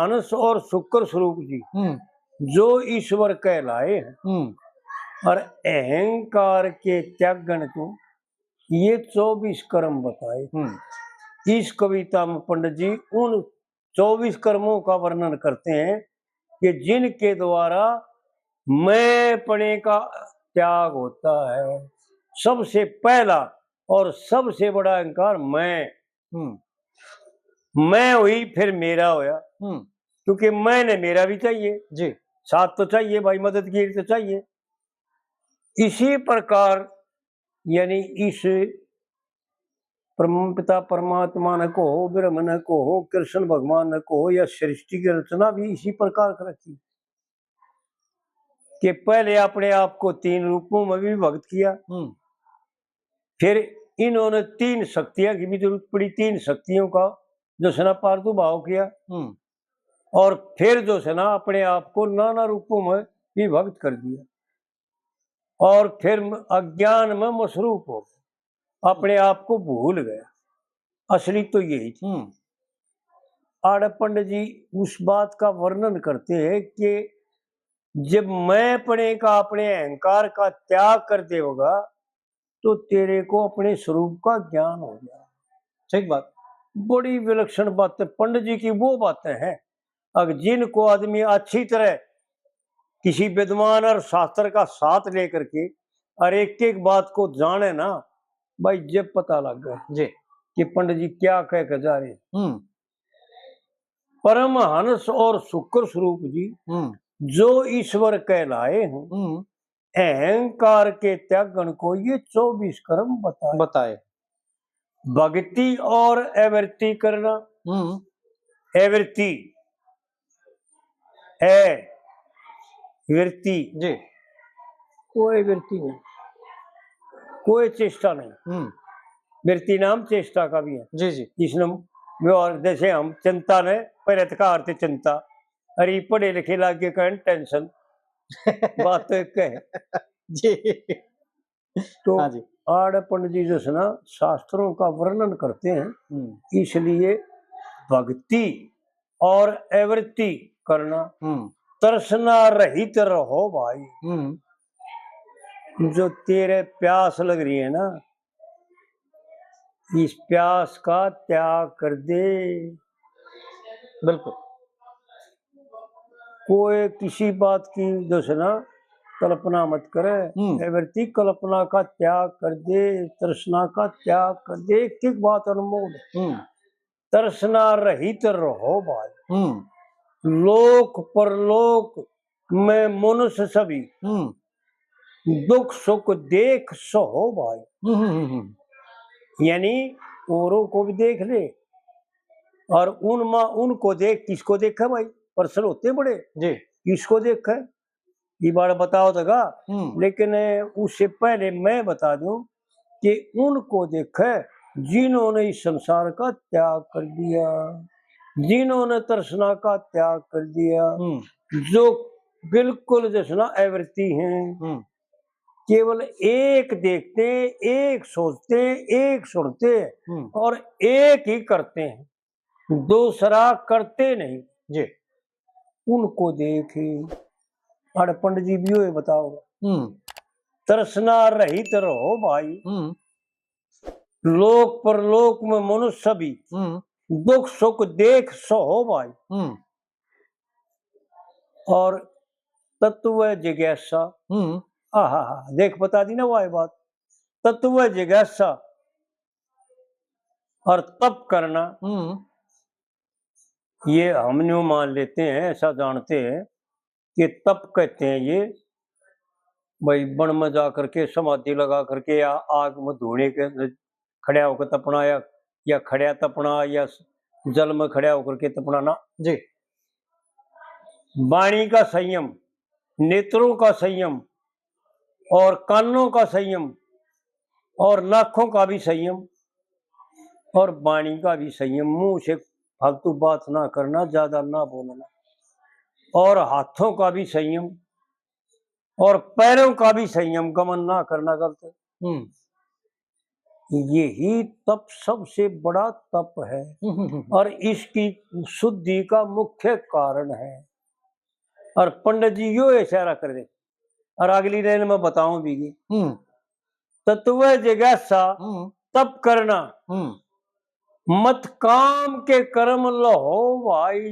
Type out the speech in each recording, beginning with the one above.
हंस और शुक्र स्वरूप जी जो ईश्वर कहलाए हैं और अहंकार के त्यागन को ये 24 कर्म बताए। इस कविता में पंडित जी उन 24 कर्मों का वर्णन करते हैं कि जिनके द्वारा मैंपने का त्याग होता है। सबसे पहला और सबसे बड़ा अहंकार मैं हुई, फिर मेरा होया, क्योंकि मैंने मेरा भी चाहिए जी, साथ तो चाहिए भाई, मददगीर तो चाहिए। इसी प्रकार यानी इस पिता परमात्मा ने को हो, ब्रह्म ने को हो, कृष्ण भगवान ने को हो, या सृष्टि की रचना भी इसी प्रकार कर रखी कि पहले अपने आप को 3 रूपों में भी विभक्त किया, फिर इन्होंने 3 शक्तियां की भी जरूरत पड़ी, 3 शक्तियों का जो है ना प्रादुर्भाव किया, और फिर जो है ना अपने आप को नाना रूपों में विभक्त कर दिया, और फिर अज्ञान में मसरूफ हो अपने आप को भूल गया। असली तो यही थी। आड़ पंडित जी उस बात का वर्णन करते हैं कि जब मैं अपने का अपने अहंकार का त्याग कर देगा तो तेरे को अपने स्वरूप का ज्ञान हो गया। ठीक बात, बड़ी विलक्षण बातें पंडित जी की वो बातें हैं। अगर जिनको आदमी अच्छी तरह किसी विद्वान और शास्त्र का साथ लेकर के और एक एक बात को जाने ना भाई, जब पता लग गया जी कि पंडित जी क्या कह कर जा रहे। परमहंस और शुक्र स्वरूप जी जो ईश्वर कहलाए हैं, अहंकार के त्यागन को ये 24 कर्म बताए। भक्ति और एवृत्ति करना, एवृत्ति वृत्ति जी, कोई वृत्ति नहीं, कोई चेष्टा नहीं। वृत्ति नाम चेष्टा का भी है जी जी। इसने और जैसे हम चिंता ने परित का अर्थ चिंता, अरे पढ़े लिखे लागे कहें टेंशन बात तो एक है जी। तो हाँ जी, आड़ पंडित जी जो ना शास्त्रों का वर्णन करते हैं, इसलिए भक्ति और एवृत्ति करना, तृष्णा रहित रहो भाई। जो तेरे प्यास लग रही है ना, इस प्यास का त्याग कर दे। बिल्कुल, कोई किसी बात की जो है ना कल्पना मत करे। एवृत्ति कल्पना का त्याग कर दे, तृष्णा का त्याग कर दे। एक एक बात अनमोल, तृष्णा रहित रहो भाई। लोक परलोक में मनुष्य सभी दुख सुख देख सहो भाई। यानी औरों को भी देख ले और उनको देख। किसको देखा भाई? पर्सन होते बड़े जी, किसको देखा ये बात बताओ तगा। लेकिन उससे पहले मैं बता दूं कि उनको देखा जिन्होंने इस संसार का त्याग कर दिया, जिन्होंने तृष्णा का त्याग कर दिया, जो बिल्कुल जैसा एवृत्ति हैं, केवल एक देखते, एक सोचते, एक सुनते और एक ही करते हैं, दूसरा करते नहीं जी। उनको देखे अड़ पंडित जी भी हो बताओ। तृष्णा रहित रहो भाई। लोक परलोक में मनुष्य सभी दुख सुख देख सहो भाई। और तत्व जिज्ञासा, आहा देख बता दी ना वह बात। तत्व जिज्ञासा और तप करना, ये हम न्यू मान लेते हैं, ऐसा जानते हैं कि तप कहते हैं ये भाई वन में जा करके समाधि लगा करके या आग में धोने के खड़ा होकर तपना, या खड़ा तपना, या जल में खड़ा होकर के तपना ना जी। वाणी का संयम, नेत्रों का संयम और कानों का संयम और नाखों का भी संयम और वाणी का भी संयम, मुंह से फालतू बात ना करना, ज्यादा ना बोलना, और हाथों का भी संयम और पैरों का भी संयम, गमन ना करना गलत। यही तप सबसे बड़ा तप है और इसकी शुद्धि का मुख्य कारण है। और पंडित जी यो इशारा कर दे और अगली लाइन में बताऊं भी तत्व जिज्ञासा तप करना मत काम के कर्म लहो भाई।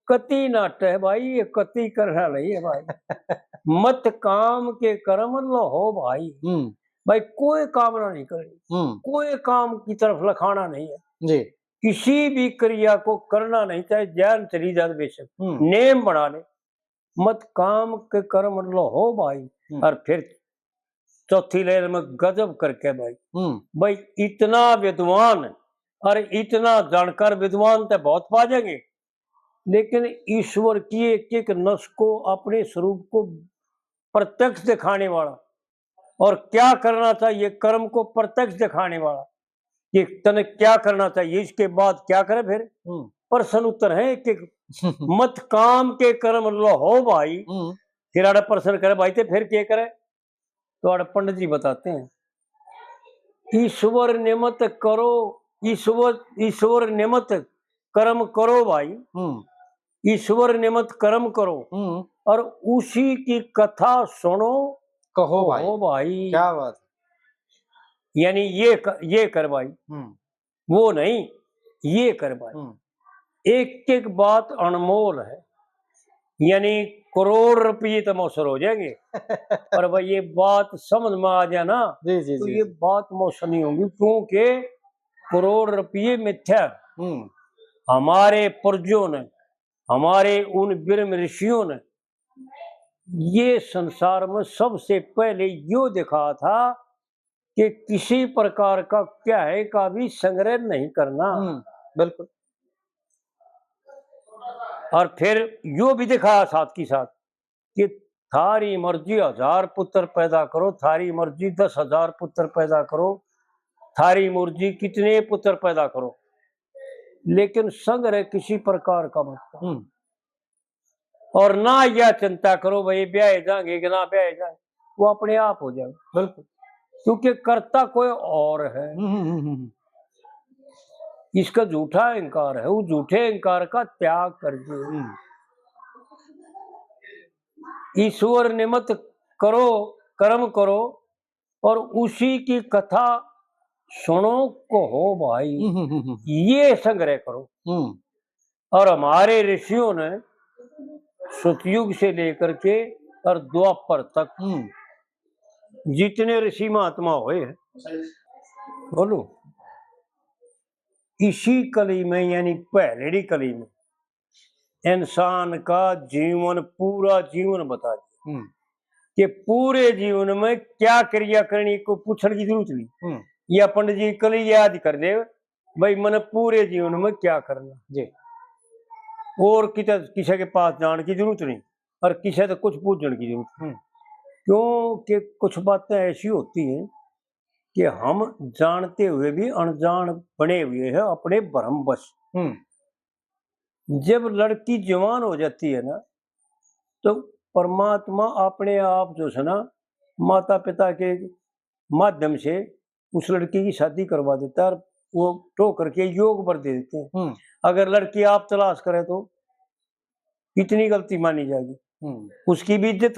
कति नाट है भाई, ये कति करना नहीं है भाई। मत काम के कर्म लहो भाई। भाई कोई कामना नहीं करनी, कोई काम की तरफ लखाना नहीं है जी। किसी भी क्रिया को करना नहीं, चाहे जान चली जाए बेशक नेम बना ले, मत काम के कर्म लहो भाई। और फिर चौथी लाइन में गजब करके भाई इतना विद्वान और इतना जानकार विद्वान तो बहुत पा जाएंगे, लेकिन ईश्वर की एक एक नस को, अपने स्वरूप को प्रत्यक्ष दिखाने वाला और क्या करना चाहिए कर्म को प्रत्यक्ष दिखाने वाला, कि तने क्या करना चाहिए इसके बाद क्या करे। फिर प्रश्न उत्तर है एक एक। मत काम के कर्म लो भाई। फिर आड़ा प्रश्न करे भाई ते फिर क्या करे, तो आड़ा पंडित जी बताते हैं ईश्वर निमित्त करो, ईश्वर निमित्त कर्म करो भाई। ईश्वर निमित्त कर्म करो और उसी की कथा सुनो कहो भाई। क्या बात। यानी ये कर भाई, वो नहीं, ये कर भाई। एक एक बात अनमोल है, यानी करोड़ रुपये तो मौसर हो जाएंगे पर भाई ये बात समझ में आ जाए ना तो ये बात मौसर नहीं होगी, क्योंकि करोड़ रुपये मिथ्या। हमारे पूर्वजों ने, हमारे उन ब्रह्म ऋषियों ने ये संसार में सबसे पहले यो दिखा था कि किसी प्रकार का क्या है का भी संग्रह नहीं करना। बिल्कुल। और फिर यो भी दिखाया साथ की साथ कि थारी मर्जी 1000 पुत्र पैदा करो, थारी मर्जी 10,000 पुत्र पैदा करो, थारी मर्जी कितने पुत्र पैदा करो, लेकिन संग्रह किसी प्रकार का मत। और ना यह चिंता करो भाई ब्याह जाएंगे कि ना ब्याह जाए, वो अपने आप हो जाएगा। बिल्कुल, क्योंकि कर्ता कोई और है। इसका झूठा अहंकार है, वो झूठे अहंकार का त्याग कर दो। ईश्वर निमित्त करो, कर्म करो और उसी की कथा सुनो कहो भाई, ये संग्रह करो। और हमारे ऋषियों ने सतयुग से लेकर के और द्वापर तक जितने ऋषि महात्मा हुए हैं, बोलो इसी कली में, यानी पहलेड़ी कली में इंसान का जीवन, पूरा जीवन बता दिया कि पूरे जीवन में क्या क्रिया करनी को पूछने की जरूरत नहीं। या पंडित जी कली याद कर दे भाई मैंने पूरे जीवन में क्या करना जी, और किसी के पास जाने की जरूरत नहीं और किसी से कुछ पूछने की जरूरत नहीं। क्योंकि कुछ बातें ऐसी होती हैं कि हम जानते हुए भी अनजान बने हुए हैं अपने भ्रमवश। जब लड़की जवान हो जाती है ना तो परमात्मा अपने आप जो है ना माता पिता के माध्यम से उस लड़की की शादी करवा देता है और वो टो करके योग बर दे देते हैं। अगर लड़की आप तलाश करे तो कितनी गलती मानी जाएगी, उसकी भी इज्जत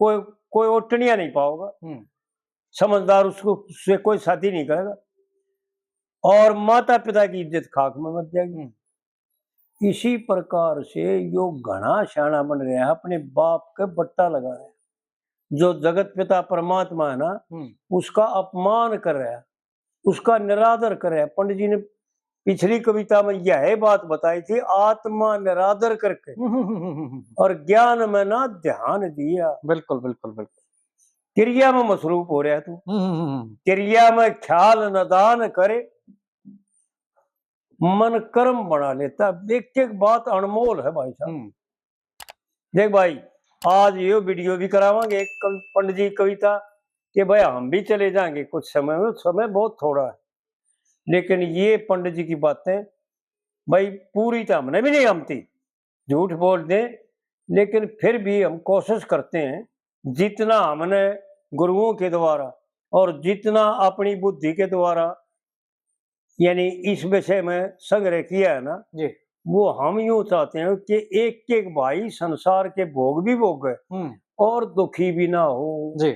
कोई ओटनिया नहीं पाओगा, समझदार उससे कोई शादी नहीं करेगा और माता पिता की इज्जत खाक में मच जाएगी। इसी प्रकार से यो घना शाना बन गया है, अपने बाप के बट्टा लगा रहा है। जो जगत पिता परमात्मा है ना उसका अपमान कर रहा है, उसका निरादर कर रहा है। पंडित जी ने पिछली कविता में यह बात बताई थी, आत्मा निरादर करके और ज्ञान में ना ध्यान दिया। बिल्कुल बिल्कुल बिल्कुल। क्रिया में मसरूफ हो रहा है तू, क्रिया में ख्याल नदान करे मन कर्म बना लेता। एक एक बात अनमोल है भाई साहब। देख भाई आज ये वीडियो भी करावांगे एक पंडित जी कविता कि भाई हम भी चले जाएंगे कुछ समय में, समय बहुत थोड़ा है, लेकिन ये पंडित जी की बातें भाई पूरी तो हमने भी नहीं हमती, झूठ बोल दें, लेकिन फिर भी हम कोशिश करते हैं जितना हमने गुरुओं के द्वारा और जितना अपनी बुद्धि के द्वारा यानी इस विषय में संग्रह किया है ना जी, वो हम यूं चाहते हैं कि एक एक भाई संसार के भोग भी भोगे और दुखी भी ना हो जी,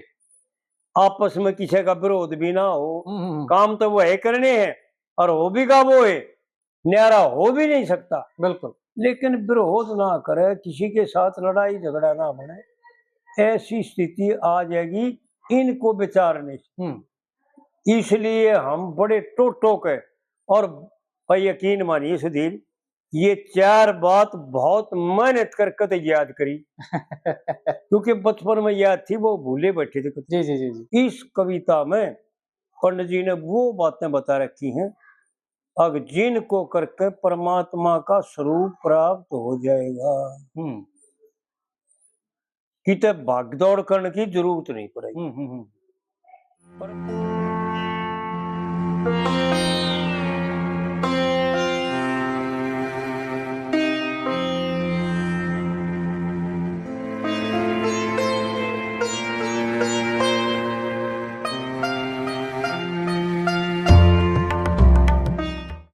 आपस में किसी का विरोध भी ना हो। हम्म, काम तो वह करने हैं और हो भी का वो है न्यारा हो भी नहीं सकता, बिल्कुल, लेकिन विरोध ना करे, किसी के साथ लड़ाई झगड़ा ना बने, ऐसी स्थिति आ जाएगी इनको विचारने से। इसलिए हम बड़े टोक है और भाई यकीन मानिए सुधीर ये 4 बात बहुत मेहनत करके तो याद करी क्योंकि बचपन में याद थी वो भूले बैठे थे कुछ। जी, जी, जी, जी, इस कविता में पंडित जी ने वो बातें बता रखी हैं अब जिनको करके परमात्मा का स्वरूप प्राप्त हो जाएगा, किते भाग दौड़ करने की जरूरत नहीं पड़ेगी।